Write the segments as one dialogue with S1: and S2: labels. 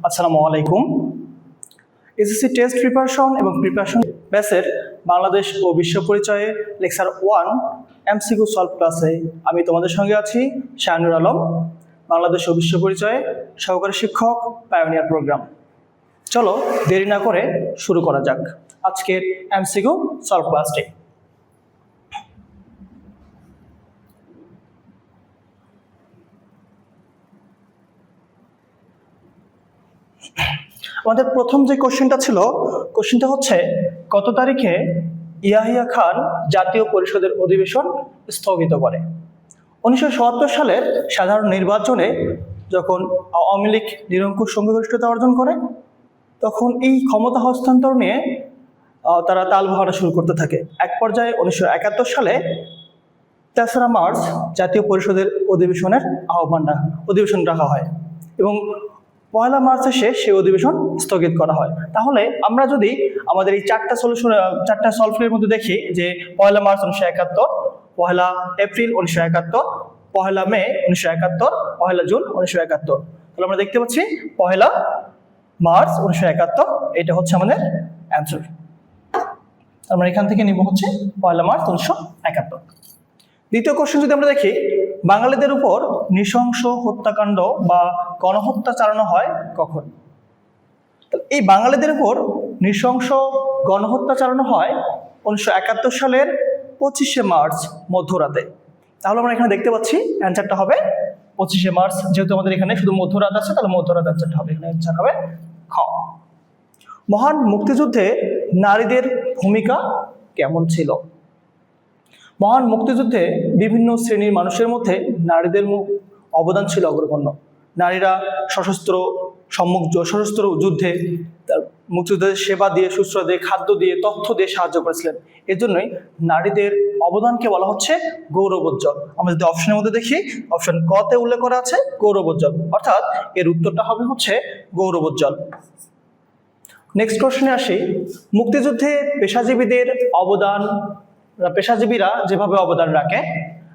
S1: আসসালামু আলাইকুম। SSC test preparation এবং প্রিপারেশন ব্যাচের বাংলাদেশ ও বিশ্ব পরিচয়ে লেকচার 1 এমসিকিউ সলভ ক্লাসে আমি তোমাদের সঙ্গে আছি শাহানুর আলম, বাংলাদেশ ও বিশ্ব পরিচয়ে সহকারী শিক্ষক, পায়োনিয়ার প্রোগ্রাম। চলো দেরি না করে শুরু করা যাক আজকের এমসিকিউ সলভ ক্লাসটি। আমাদের প্রথম যে কোশ্চেনটা ছিল, কোশ্চেনটা হচ্ছে কত তারিখে ইয়াহিয়া খান জাতীয় পরিষদের অধিবেশন স্থগিত করে? 1977 সালের সাধারণ নির্বাচনে যখন আওয়ামী লীগ নিরঙ্কুশ সংখ্যাগরিষ্ঠতা অর্জন করে, তখন এই ক্ষমতা হস্তান্তর নিয়ে তারা তালবাহানা শুরু করতে থাকে। এক পর্যায়ে 1971 সালে 3রা মার্চ জাতীয় পরিষদের অধিবেশন রাখা হয় এবং 1 মার্চ এসে সেই অধিবেশন স্থগিত করা হয়। তাহলে আমরা যদি আমাদের এই চারটা সলভের মধ্যে দেখি যে 1 মার্চ 1971, 1 এপ্রিল 1971, 1 মে 1971, 1 জুন 1971, তাহলে আমরা দেখতে পাচ্ছি 1 মার্চ 1971 এটা হচ্ছে আমাদের অ্যান্সার। আমরা এখান থেকে নিব হচ্ছে 1 মার্চ 1971। দ্বিতীয় কোশ্চেন যদি আমরা দেখি, বাঙালিদের উপর নৃশংস হত্যাকাণ্ড বা গণহত্যা চালানো হয় কখন? এই বাঙালিদের উপর নৃশংস গণহত্যা চালানো হয় 1971 সালের 25শে মার্চ মধ্যরাতে। তাহলে আমরা এখানে দেখতে পাচ্ছি অ্যান্সারটা হবে 25শে মার্চ। যেহেতু আমাদের এখানে শুধু মধ্যরাত আছে, তাহলে মধ্যরাত অ্যান্সারটা হবে। এখানে অ্যান্সার হবে খ। মহান মুক্তিযুদ্ধে নারীদের ভূমিকা কেমন ছিল? মহান মুক্তিযুদ্ধে বিভিন্ন শ্রেণীর মানুষের মধ্যে নারীদের অবদান ছিল অগ্রগণ্য। নারীরা সশস্ত্র যুদ্ধে মুক্তিযুদ্ধের সেবা দিয়ে, শুশ্রূষা দিয়ে, খাদ্য দিয়ে, তথ্য দিয়ে সাহায্য করেছিলেন। এর জন্যই নারীদের অবদানকে বলা হচ্ছে গৌরবোজ্জ্বল। আমরা যদি অপশনের মধ্যে দেখি, অপশন ক তে উল্লেখ করা আছে গৌরবোজ্জ্বল, অর্থাৎ এর উত্তরটা হবে হচ্ছে গৌরবোজ্জ্বল। নেক্সট কোশ্চেনে আসি, মুক্তিযুদ্ধে পেশাজীবীরা যেভাবে অবদান রাখে,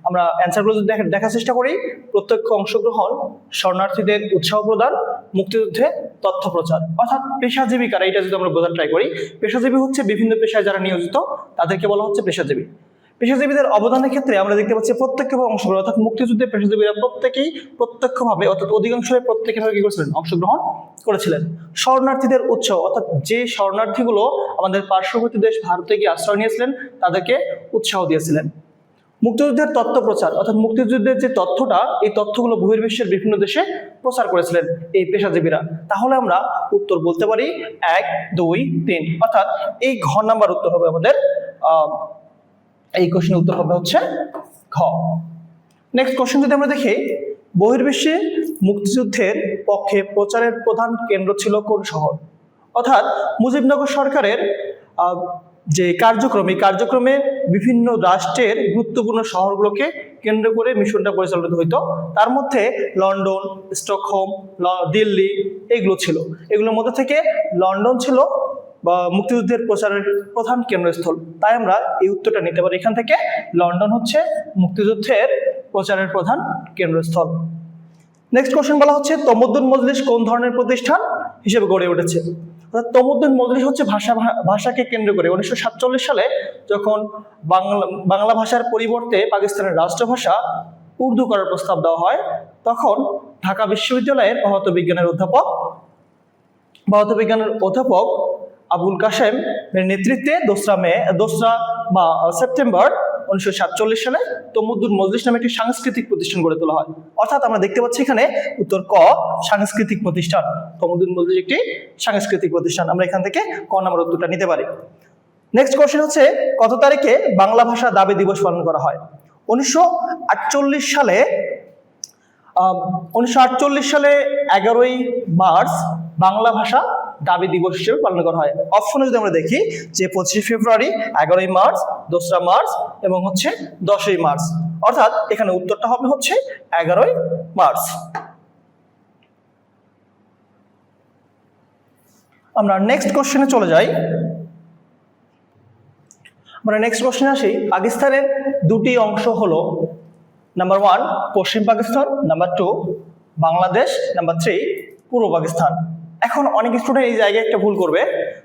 S1: আমরা অ্যান্সারগুলো যদি দেখার চেষ্টা করি। প্রত্যক্ষ অংশগ্রহণ, শরণার্থীদের উৎসাহ প্রদান, মুক্তিযুদ্ধে তথ্য প্রচার। অর্থাৎ পেশাজীবী কারা, এটা যদি আমরা বোঝার ট্রাই করি, পেশাজীবী হচ্ছে বিভিন্ন পেশায় যারা নিয়োজিত, তাদেরকে বলা হচ্ছে পেশাজীবী। পেশাজীবীদের অবদানের ক্ষেত্রে আমরা দেখতে পাচ্ছি প্রত্যক্ষভাবে অংশগ্রহণ, অর্থাৎ মুক্তিযুদ্ধে পেশাজীবীরা প্রত্যেকেই প্রত্যক্ষভাবে, অর্থাৎ অধিকাংশই প্রত্যক্ষভাবে কি করেছিলেন? অংশগ্রহণ করেছিলেন। শরণার্থীদের উৎসাহ, অর্থাৎ যে শরণার্থীগুলো আমাদের পার্শ্ববর্তী দেশ ভারতে গিয়ে আশ্রয় নিয়েছিলেন, তাদেরকে উৎসাহ দিয়েছিলেন। মুক্তিযুদ্ধের তথ্য প্রচার, অর্থাৎ মুক্তিযুদ্ধের যে তথ্যটা, এই তথ্যগুলো বহির্বিশ্বের বিভিন্ন দেশে প্রচার করেছিলেন এই পেশাজীবীরা। তাহলে আমরা উত্তর বলতে পারি 1, 2, 3, অর্থাৎ এই ঘ নাম্বার উত্তর হবে আমাদের। এই কোশ্চেনের উত্তর হবে হচ্ছে ঘ। নেক্সট কোশ্চেন যদি আমরা দেখি, বহির্বিশ্বে মুক্তিযুদ্ধের পক্ষে প্রচারের প্রধান কেন্দ্র ছিল কোন শহর? অর্থাৎ মুজিবনগর সরকারের যে কার্যক্রমে বিভিন্ন রাষ্ট্রের গুরুত্বপূর্ণ শহরগুলোকে কেন্দ্র করে মিশনটা পরিচালিত হইতো। তার মধ্যে লন্ডন, স্টকহোম, দিল্লি এগুলো ছিল। এগুলোর মধ্যে থেকে লন্ডন ছিল বা মুক্তিযুদ্ধের প্রচারের প্রধান কেন্দ্রস্থল। তাই আমরা এই উত্তরটা নিতে পারি এখান থেকে, লন্ডন হচ্ছে মুক্তিযুদ্ধের প্রচারের প্রধান কেন্দ্রস্থল। নেক্সট কোশ্চেন বলা হচ্ছে, তমদ্দুন মজলিস কোন ধরনের প্রতিষ্ঠান হিসেবে গড়ে উঠেছে? তমদ্দুন মজলিস হচ্ছে ভাষাকে কেন্দ্র করে 1947 সালে যখন বাংলা ভাষার পরিবর্তে পাকিস্তানের রাষ্ট্রভাষা উর্দু করার প্রস্তাব দেওয়া হয়, তখন ঢাকা বিশ্ববিদ্যালয়ের পদার্থ বিজ্ঞানের অধ্যাপক আবুল কাশেম এর নেতৃত্বে 2রা সেপ্টেম্বর 1947 সালে তমদ্দুন মজলিস নামে একটি সাংস্কৃতিক প্রতিষ্ঠান গড়ে তোলা হয়। অর্থাৎ আমরা দেখতে পাচ্ছি এখানে উত্তর ক, সাংস্কৃতিক প্রতিষ্ঠান। তমদ্দুন মজলিস একটি সাংস্কৃতিক প্রতিষ্ঠান। আমরা এখান থেকে ক নম্বর উত্তরটা নিতে পারি। নেক্সট কোশ্চেন হচ্ছে, কত তারিখে বাংলা ভাষা দাবি দিবস পালন করা হয়? 1948 সালে 11ই মার্চ বাংলা ভাষা দাবি দিবস হিসেবে পালন করা হয়। অপশনে যদি আমরা দেখি যে 25শে ফেব্রুয়ারি, 11ই মার্চ, 2রা মার্চ এবং হচ্ছে 10ই মার্চ, অর্থাৎ এখানে উত্তরটা হবে হচ্ছে 11ই মার্চ। আমরা নেক্সট কোশ্চেনে চলে যাই। আমরা নেক্সট কোশ্চেনে আসি, পাকিস্তানের দুটি অংশ হলো, নাম্বার 1 পশ্চিম পাকিস্তান, নাম্বার 2 বাংলাদেশ, নাম্বার 3 পূর্ব পাকিস্তান। এখন অনেক স্টুডেন্ট এই জায়গায় একটা ভুল করবে,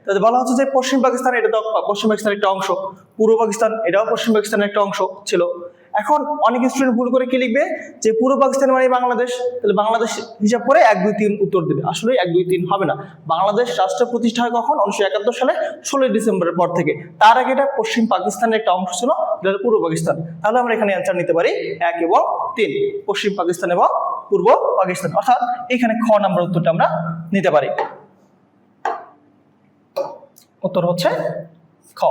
S1: তাদের বলা হচ্ছে যে পশ্চিম পাকিস্তান এটা তো পশ্চিম পাকিস্তানের একটা অংশ, পূর্ব পাকিস্তান এটাও পশ্চিম পাকিস্তানের একটা অংশ ছিল। এখন অনেক স্টুডেন্ট ভুল করে কি লিখবে যে পূর্ব পাকিস্তান মানে বাংলাদেশ, তাহলে বাংলাদেশ হিসাব করে 1 2 3 উত্তর দেবে। আসলে 1 2 3 হবে না। বাংলাদেশ রাষ্ট্র প্রতিষ্ঠা হয় কখন? 1971 সালে 16 ডিসেম্বরের পর থেকে। তার আগে এটা পশ্চিম পাকিস্তানের একটা অংশ ছিল, যেটা পূর্ব পাকিস্তান। তাহলে আমরা এখানে অ্যান্সার নিতে পারি 1 এবং 3, পশ্চিম পাকিস্তান এবং পূর্ব পাকিস্তান। অর্থাৎ এখানে খ নাম্বার উত্তরটা আমরা নিতে পারি। উত্তর হচ্ছে খ।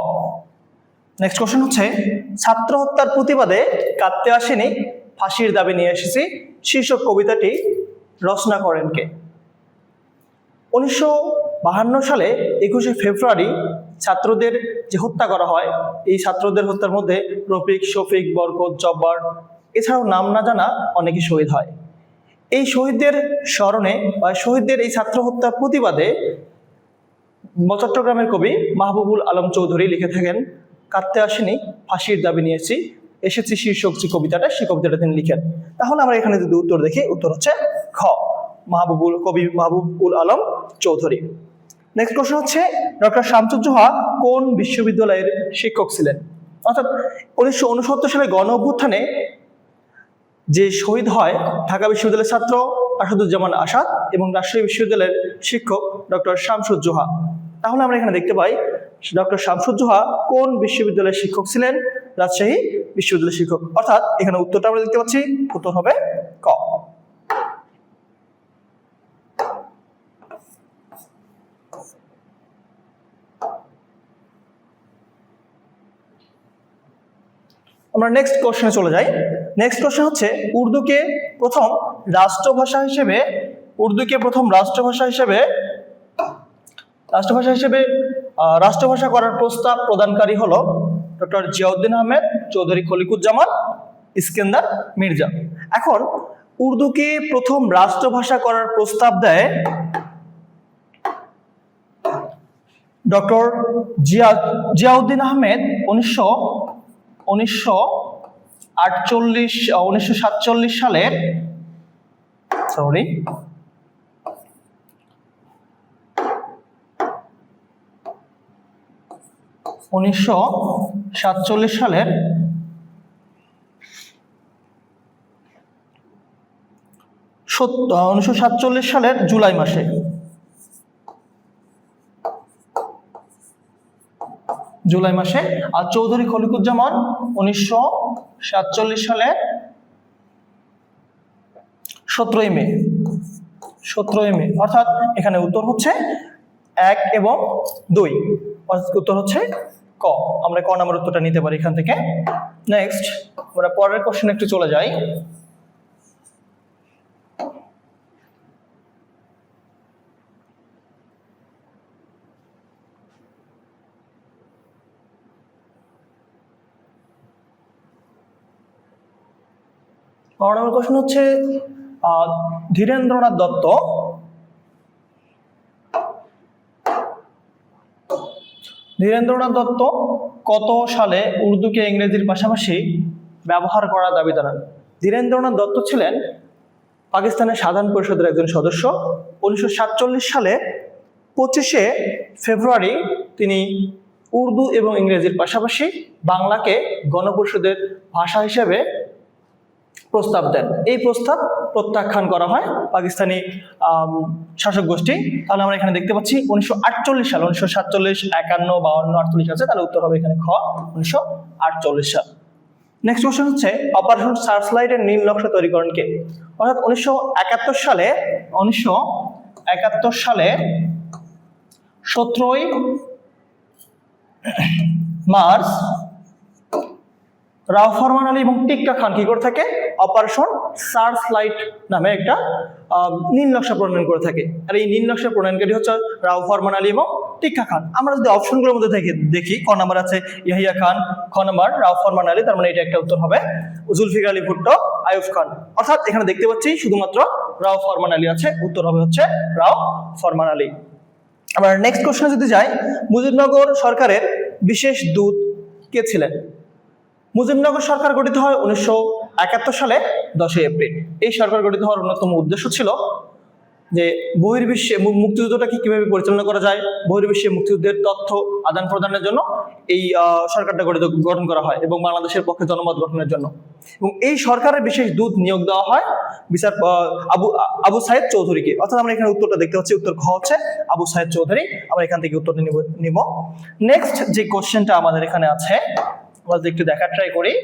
S1: নেক্সট কোশ্চেন হচ্ছে ছাত্র হত্যার প্রতিবাদে কাঁদতে আসেনি, ফাঁসির দাবি নিয়ে এসেছি শীর্ষক কবিতাটি রচনা করেন কে? 1952 সালে 21শে ফেব্রুয়ারি ছাত্রদের যে হত্যা করা হয়, এই ছাত্রদের হত্যার মধ্যে রফিক, শফিক, বরকত, জব্বার এছাড়াও নাম না জানা অনেকে শহীদ হয়। এই শহীদদের স্মরণে বা শহীদদের এই ছাত্র হত্যার প্রতিবাদে চট্টগ্রামের কবি মাহবুবুল আলম চৌধুরী লিখে থাকেন কাঁদতে আসেনি, ফাঁসির দাবি নিয়েছি এসেছি শীর্ষক যে কবিতাটা, সেই কবিতাটা তিনি লিখেন। তাহলে আমরা এখানে যদি উত্তর দেখি, উত্তর হচ্ছে খ, কবি মাহবুবুল আলম চৌধুরী। নেক্সট কোশ্চেন হচ্ছে ডক্টর শামসুজ্জোহা কোন বিশ্ববিদ্যালয়ের শিক্ষক ছিলেন? অর্থাৎ 1969 সালে গণ অভ্যুত্থানে যে শহীদ হয় ঢাকা বিশ্ববিদ্যালয়ের ছাত্র আসাদুজ্জামান আসাদ এবং রাজশাহী বিশ্ববিদ্যালয়ের শিক্ষক ডক্টর শামসুজ্জোহা। তাহলে আমরা এখানে দেখতে পাই ডক্টর শামসুজ্জোহা কোন বিশ্ববিদ্যালয়ের শিক্ষক ছিলেন? রাজশাহী বিশ্ববিদ্যালয়ের শিক্ষক। অর্থাৎ এখানে উত্তরটা আমরা দেখতে পাচ্ছি, উত্তর হবে ক। আমরা নেক্সট কোশ্চেনে চলে যাই। নেক্সট কোশ্চেন হচ্ছে উর্দুকে প্রথম রাষ্ট্রভাষা রাষ্ট্রভাষা করার প্রস্তাব প্রদানকারী হলো ডক্টর জিয়াউদ্দিন আহমেদ, চৌধুরী খলিকুজ্জামান, ইস্কেন্দার মির্জা। এখন উর্দুকে প্রথম রাষ্ট্রভাষা করার প্রস্তাব দেয় ডক্টর জিয়াউদ্দিন আহমেদ 1947 সালের 1947 সালের 1947 সালের জুলাই মাসে আর চৌধুরী খলিকুজ্জামান 1947 সালের 17ই মে। অর্থাৎ এখানে উত্তর হচ্ছে 1 এবং 2, অর্থাৎ উত্তর হচ্ছে ক। আমরা ক নাম্বার উত্তরটা নিতে পারি এখান থেকে। নেক্সট আমরা পরের কোশ্চেনে একটু চলে যাই। আমার কোশ্চেন হচ্ছে ধীরেন্দ্রনাথ দত্ত কত সালে উর্দুকে ইংরেজির পাশাপাশি ব্যবহার করার দাবি জানান? ধীরেন্দ্রনাথ দত্ত ছিলেন পাকিস্তানের সাধারণ পরিষদের একজন সদস্য। 1947 সালে 25শে ফেব্রুয়ারি তিনি উর্দু এবং ইংরেজির পাশাপাশি বাংলাকে গণপরিষদের ভাষা হিসেবে প্রস্তাব দেন। এই প্রস্তাব প্রত্যাখ্যান করা হয় পাকিস্তানি শাসক গোষ্ঠী। তাহলে আমরা এখানে দেখতে পাচ্ছি 1948 সাল, 1947, 51, 52, 48 আছে, তাহলে উত্তর হবে এখানে খ, 1948 সাল। নেক্সট কোশ্চেন হচ্ছে অপারেশন সার্চলাইটের নীল নকশা তৈরি করেন কে? অর্থাৎ 1971 সালে 17ই মার্চ রাও ফরমান আলী এবং টিক্কা খান কি করে থাকে? অপারেশন সার্চ লাইট নামে একটা নীল নকশা প্রণয়ন করে থাকে। আর এই নীল নকশা প্রণয়নকারী হচ্ছে রাও ফরমান আলী এবং টিক্কা খান। আমরা যদি অপশনগুলোর মধ্যে থেকে দেখি, ক নাম্বার আছে ইয়াহিয়া খান, খ নাম্বার রাও ফরমান আলী, তার মানে এটা একটা উত্তর হবে। জুলফিকার আলী ভুট্টো, আইয়ুব খান। অর্থাৎ এখানে দেখতে পাচ্ছি শুধুমাত্র রাও ফরমান আলী আছে, উত্তর হবে হচ্ছে রাও ফরমান আলী। আবার নেক্সট কোশ্চেনে যদি যাই, মুজিবনগর সরকারের বিশেষ দূত কে ছিলেন? মুজিবনগর সরকার গঠিত হয় 1971 সালে 10ই এপ্রিল। এই সরকার গঠিত হওয়ার অন্যতম উদ্দেশ্য ছিল যে বহির্বিশ্বে মুক্তিযুদ্ধটাকে কিভাবে পরিচালনা করা যায়, বহির্বিশ্বে মুক্তিযুদ্ধের তথ্য আদান প্রদানের জন্য এই সরকারটা গঠন করা হয় এবং বাংলাদেশের পক্ষে জনমত গঠনের জন্য। এবং এই সরকারের বিশেষ দূত নিয়োগ দেওয়া হয় বিচার আবু সাইদ চৌধুরীকে। অর্থাৎ আমরা এখানে উত্তরটা দেখতে পাচ্ছি, উত্তর খ হচ্ছে আবু সাইদ চৌধুরী। আমরা এখান থেকে উত্তরটা নিব। নেক্সট যে কোশ্চেনটা আমাদের এখানে আছে, আমরা একটু দেখার ট্রাই করি।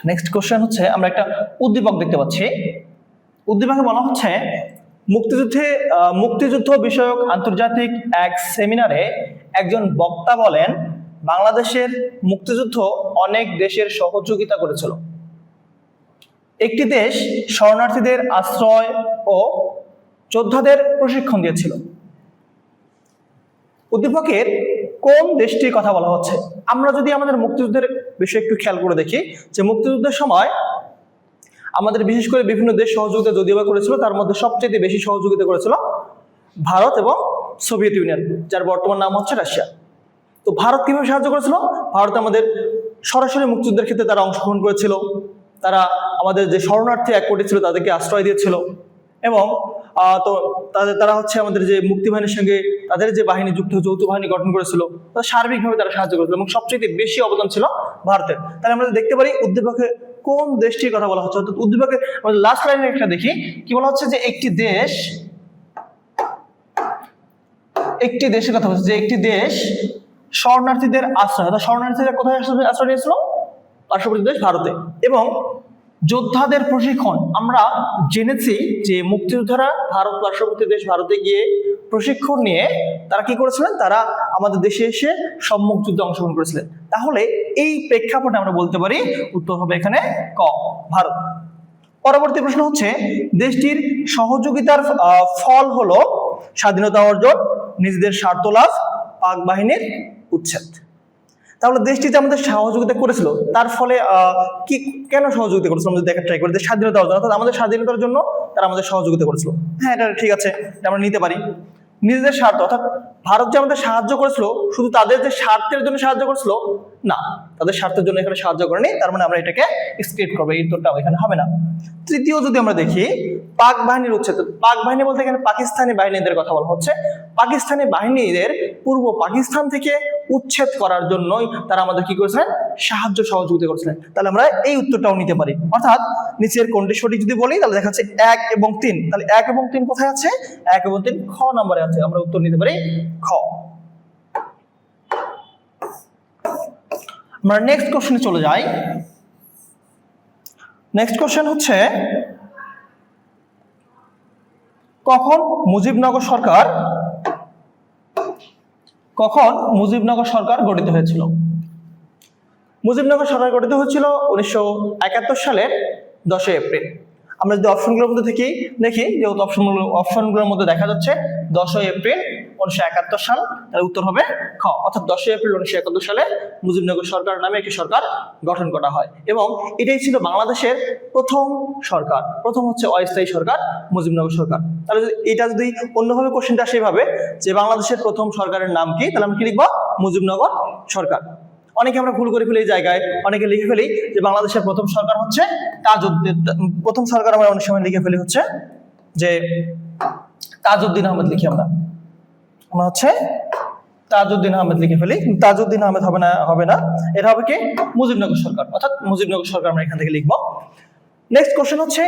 S1: নেক্সট কোশ্চেন হচ্ছে, আমরা একটা উদ্দীপক দেখতে পাচ্ছি। উদ্দীপকে বলা হচ্ছে, মুক্তিযুদ্ধ বিষয়ক আন্তর্জাতিক এক সেমিনারে একজন বক্তা বলেন, বাংলাদেশের মুক্তিযুদ্ধ অনেক দেশের সহযোগিতা করেছিল। একটি দেশ শরণার্থীদের আশ্রয় ও যোদ্ধাদের প্রশিক্ষণ দিয়েছিল। উদ্দীপকের কোন দেশটির কথা বলা হচ্ছে? আমরা যদি আমাদের মুক্তিযুদ্ধের বিষয়ে একটু খেয়াল করে দেখি, যে মুক্তিযুদ্ধের সময় আমাদের বিশেষ করে বিভিন্ন দেশ সহযোগিতা যদিও বা করেছিল, তার মধ্যে সবচেয়ে বেশি সহযোগিতা করেছিল ভারত এবং সোভিয়েত ইউনিয়ন, যার বর্তমান নাম হচ্ছে রাশিয়া। তো ভারত কিভাবে সাহায্য করেছিল? ভারত আমাদের সরাসরি মুক্তিযুদ্ধের ক্ষেত্রে তারা অংশগ্রহণ করেছিল। তারা আমাদের যে শরণার্থী 1 কোটি ছিল তাদেরকে আশ্রয় দিয়েছিল, এবং তো তারা হচ্ছে আমাদের যে মুক্তি বাহিনীর সঙ্গে তাদের যে বাহিনী যুক্ত যৌথ বাহিনী গঠন করেছিল, তারা সার্বিকভাবে তারা সাহায্য করেছিল এবং সবচেয়ে বেশি অবদান ছিল ভারতের। তাহলে আমরা দেখতে পারি উদ্দীপকে কোন দেশটির কথা বলা হচ্ছে। অর্থাৎ উদ্দীপকের লাস্ট লাইনে একটা দেখি, কি বলা হচ্ছে, যে একটি দেশের কথা বলছে, যে একটি দেশ শরণার্থীদের আশ্রয়, অর্থাৎ শরণার্থীরা কোথায় আশ্রয় নিয়েছিল? পার্শ্ববর্তী দেশ ভারতে। এবং যোদ্ধাদের প্রশিক্ষণ, আমরা জেনেছি যে মুক্তিযোদ্ধারা ভারত পার্শ্ববর্তী দেশ ভারতে গিয়ে প্রশিক্ষণ নিয়ে তারা কি করেছিলেন? তারা আমাদের দেশে এসে সম্মুখ যুদ্ধে অংশগ্রহণ করেছিলেন। তাহলে এই প্রেক্ষাপটে আমরা বলতে পারি উত্তর হবে এখানে ক, ভারত। পরবর্তী প্রশ্ন হচ্ছে, দেশটির সহযোগিতার ফল হলো স্বাধীনতা অর্জন, নিজেদের স্বার্থ লাভ, পাক বাহিনীর উচ্ছেদ। তাহলে দেশটি যে আমাদের সহযোগিতা করেছিল তার ফলে কি কেন সহযোগিতা করেছিল আমরা দেখার ট্রাই করি। যে স্বাধীনতা অর্জন, অর্থাৎ আমাদের স্বাধীনতার জন্য তারা আমাদের সহযোগিতা করেছিল। হ্যাঁ, এটা ঠিক আছে, এটা আমরা নিতে পারি। নিজেদের স্বার্থ, অর্থাৎ ভারত যে আমাদের সাহায্য করেছিল শুধু তাদের যে স্বার্থের জন্য সাহায্য করেছিল না, তাদের স্বার্থের জন্য এখানে সাহায্য করেনি, তার মানে আমরা এটাকে স্কিপ করবো, এই উত্তরটা এখানে হবে না। তৃতীয় যদি আমরা দেখি, পাক বাহিনীর উচ্ছেদ। পাক বাহিনী বলতে এখানে পাকিস্তানি বাহিনীদের কথা বলা হচ্ছে। পাকিস্তানি বাহিনীদের পূর্ব পাকিস্তান থেকে উচ্ছেদ করার জন্যই তারা আমাদের কি করেছিলেন? সাহায্য সহযোগিতা করেছিলেন। তাহলে আমরা এই উত্তরটাও নিতে পারি। অর্থাৎ নিচের কোনটি সঠিক যদি বলি, তাহলে দেখা যাচ্ছে 1 এবং 3। তাহলে 1 এবং 3 কোথায় আছে? 1 এবং 3 খ নম্বরে আছে। আমরা উত্তর নিতে পারি খ। আমরা নেক্সট কোশ্চেনে চলে যাই। নেক্সট কোশ্চেন হচ্ছে, কখন মুজিবনগর সরকার গঠিত হয়েছিল? মুজিবনগর সরকার গঠিত হয়েছিল 1971 সালের 10 এপ্রিল। আমরা যদি অপশনগুলোর মধ্যে থেকে দেখি, যেহেতু অপশনগুলোর মধ্যে দেখা যাচ্ছে 10 এপ্রিল 1971 সাল, তার উত্তর হবে খ। অর্থাৎ 10 এপ্রিল 1971 সালে মুজিবনগর সরকার নামে একটি সরকার গঠন করা হয়, এবং এটাই ছিল বাংলাদেশের প্রথম সরকার, প্রথম হচ্ছে অস্থায়ী সরকার মুজিবনগর সরকার। তাহলে এটা যদি অন্যভাবে কোশ্চেনটা সেভাবে যে বাংলাদেশের প্রথম সরকারের নাম কি, তাহলে আমরা কি লিখবো? মুজিবনগর সরকার। অনেকে আমরা ভুল করে ফেলি এই জায়গায়, অনেকে লিখে ফেলি যে বাংলাদেশের প্রথম সরকার হচ্ছে তাজউদ্দিন। প্রথম সরকার আমরা অনেক সময় লিখে ফেলি হচ্ছে যে তাজউদ্দিন আহমেদ লিখি, আমরা হচ্ছে তাজউদ্দিন আহমেদ লিখে ফেলি। তাজউদ্দিন আহমেদ হবে না, এটা হবে কি? মুজিবনগর সরকার। অর্থাৎ মুজিবনগর সরকার আমরা এখান থেকে লিখবো। নেক্সট কোশ্চেন হচ্ছে,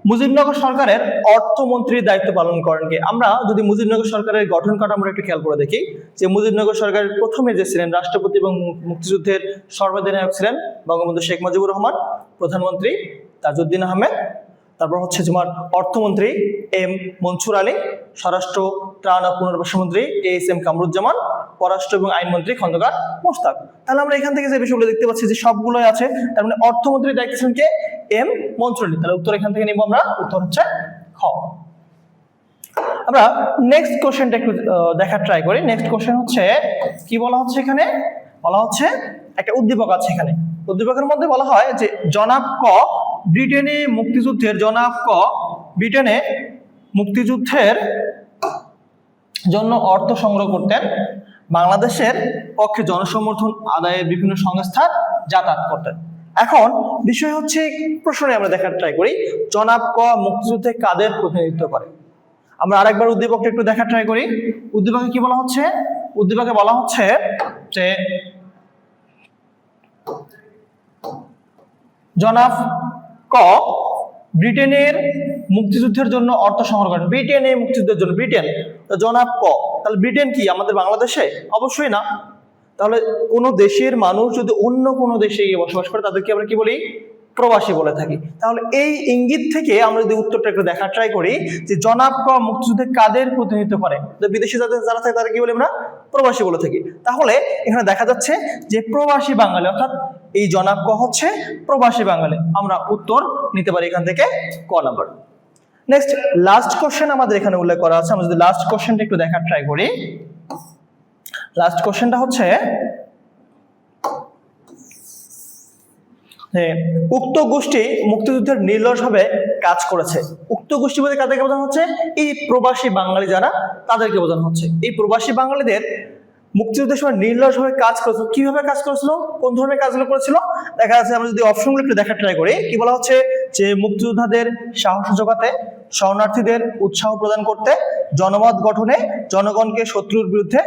S1: মুজিবনগর সরকারের অর্থমন্ত্রীর দায়িত্ব পালন করেন কে? আমরা যদি মুজিবনগর সরকারের গঠন কাঠামো একটু খেয়াল করে দেখি, যে মুজিবনগর সরকারের প্রথমে যে ছিলেন রাষ্ট্রপতি এবং মুক্তিযুদ্ধের সর্বাধিনায়ক ছিলেন বঙ্গবন্ধু শেখ মুজিবুর রহমান, প্রধানমন্ত্রী তাজউদ্দিন আহমেদ, তারপর হচ্ছে তোমার অর্থমন্ত্রী এম মনসুর আলী, স্বরাষ্ট্র ত্রাণ ও পুনর্বাসন মন্ত্রী ASM কামরুজ্জামান, পররাষ্ট্র এবং আইনমন্ত্রী খন্দকার মোশতাক। তাহলে আমরা এখান থেকে যে বিষয়গুলো দেখতে পাচ্ছি যে সবগুলোই আছে, তার মানে অর্থমন্ত্রীর দায়িত্ব ছিলেন কে? এম মনসুর আলী। তাহলে উত্তর এখান থেকে নিব আমরা, উত্তর হচ্ছে খ। আমরা নেক্সট কোশ্চেনটা একটু দেখার ট্রাই করি। নেক্সট কোশ্চেন হচ্ছে, কি বলা হচ্ছে এখানে? বলা হচ্ছে একটা উদ্দীপক আছে এখানে। উদ্দীপকের মধ্যে বলা হয় যে জনাব ক ব্রিটেনে মুক্তিযুদ্ধের জন্য অর্থ সংগ্রহ করতেন, বাংলাদেশের পক্ষে জনসমর্থন আদায়ের বিভিন্ন সংস্থার যাতায়াত করতেন। এখন বিষয় হচ্ছে প্রশ্নে আমরা দেখার ট্রাই করি জনাব ক মুক্তিযুদ্ধে কাদের প্রতিনিধিত্ব করে। আমরা আরেকবার উদ্দীপকটা একটু দেখার ট্রাই করি। উদ্দীপকে কি বলা হচ্ছে? উদ্দীপকে বলা হচ্ছে যে জনাব ক ব্রিটেনের মুক্তিযুদ্ধের জন্য অর্থ সংগ্রহ করেন। ব্রিটেনের মুক্তিযুদ্ধের জন্য, ব্রিটেন তো জনাব ক, তাহলে ব্রিটেন কি আমাদের বাংলাদেশে? অবশ্যই না। তাহলে কোন দেশের মানুষ যদি অন্য কোনো দেশে গিয়ে বসবাস করে তাদেরকে আমরা কি বলি? প্রবাসী বলে থাকি। তাহলে এই ইঙ্গিত থেকে আমরা যদি উত্তরটা একটু দেখার ট্রাই করি যে জনাব ক মুক্তিযুদ্ধে কাদের প্রতিনিধিত্ব করে, বিদেশি যারা থাকে তারা কি বলি আমরা? প্রবাসী বলে থাকি। তাহলে এখানে দেখা যাচ্ছে যে প্রবাসী বাঙালি, অর্থাৎ এই জনাব ক হচ্ছে প্রবাসী বাঙালি। আমরা উত্তর নিতে পারি এখান থেকে ক নাম্বার। নেক্সট লাস্ট কোশ্চেন আমাদের এখানে উল্লেখ করা আছে। আমরা যদি লাস্ট কোশ্চেনটা একটু দেখার ট্রাই করি। লাস্ট কোশ্চেনটা হচ্ছে উক্ত গোষ্ঠী মুক্তিযুদ্ধের নির্লসভাবে কাজ করেছে। উক্ত গোষ্ঠী বলতে কাদেরকে বোঝানো হচ্ছে? এই প্রবাসী বাঙালি যারা, তাদেরকে বোঝানো হচ্ছে। এই প্রবাসী বাঙালিদের মুক্তিযুদ্ধের সময় নির্লসভাবে কাজ করেছিল। কিভাবে কাজ করেছিল? কোন ধরনের কাজগুলো করেছিল? দেখা যাচ্ছে আমরা যদি অপশনগুলো একটু দেখার ট্রাই করি, কি বলা হচ্ছে যে মুক্তিযোদ্ধাদের সাহস যোগাতে, শরণার্থীদের উৎসাহ প্রদান করতে, জনমত গঠনে, জনগণকে শত্রুর বিরুদ্ধে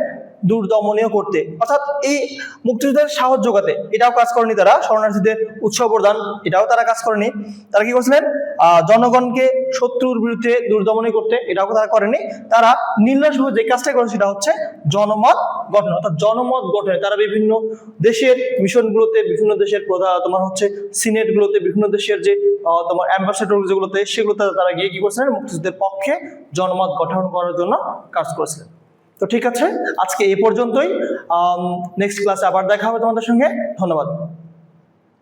S1: দুর্দমনীয় করতে। অর্থাৎ এই মুক্তিযুদ্ধের সাহস যোগাতে এটাও কাজ করেনি তারা, শরণার্থীদের উৎসাহ প্রদান এটাও তারা কাজ করেনি। তারা কি করছিলেন? জনগণকে শত্রুর বিরুদ্ধে দুর্দমনী করতে এটাও তারা করেনি। তারা নির্লসভাবে যে কাজটা করেছে সেটা হচ্ছে জনমত গঠন। অর্থাৎ জনমত গঠনে তারা বিভিন্ন দেশের মিশনগুলোতে, বিভিন্ন দেশের তোমার হচ্ছে সিনেটগুলোতে, বিভিন্ন দেশের যে তোমার অ্যাম্বাসেডর যেগুলোতে, সেগুলোতে তারা গিয়ে কি করছিলেন? মুক্তিযুদ্ধের পক্ষে জনমত গঠন করার জন্য কাজ করেছিলেন। তো ঠিক আছে, আজকে এই পর্যন্তই। নেক্সট ক্লাসে আবার দেখা হবে তোমাদের সঙ্গে। ধন্যবাদ।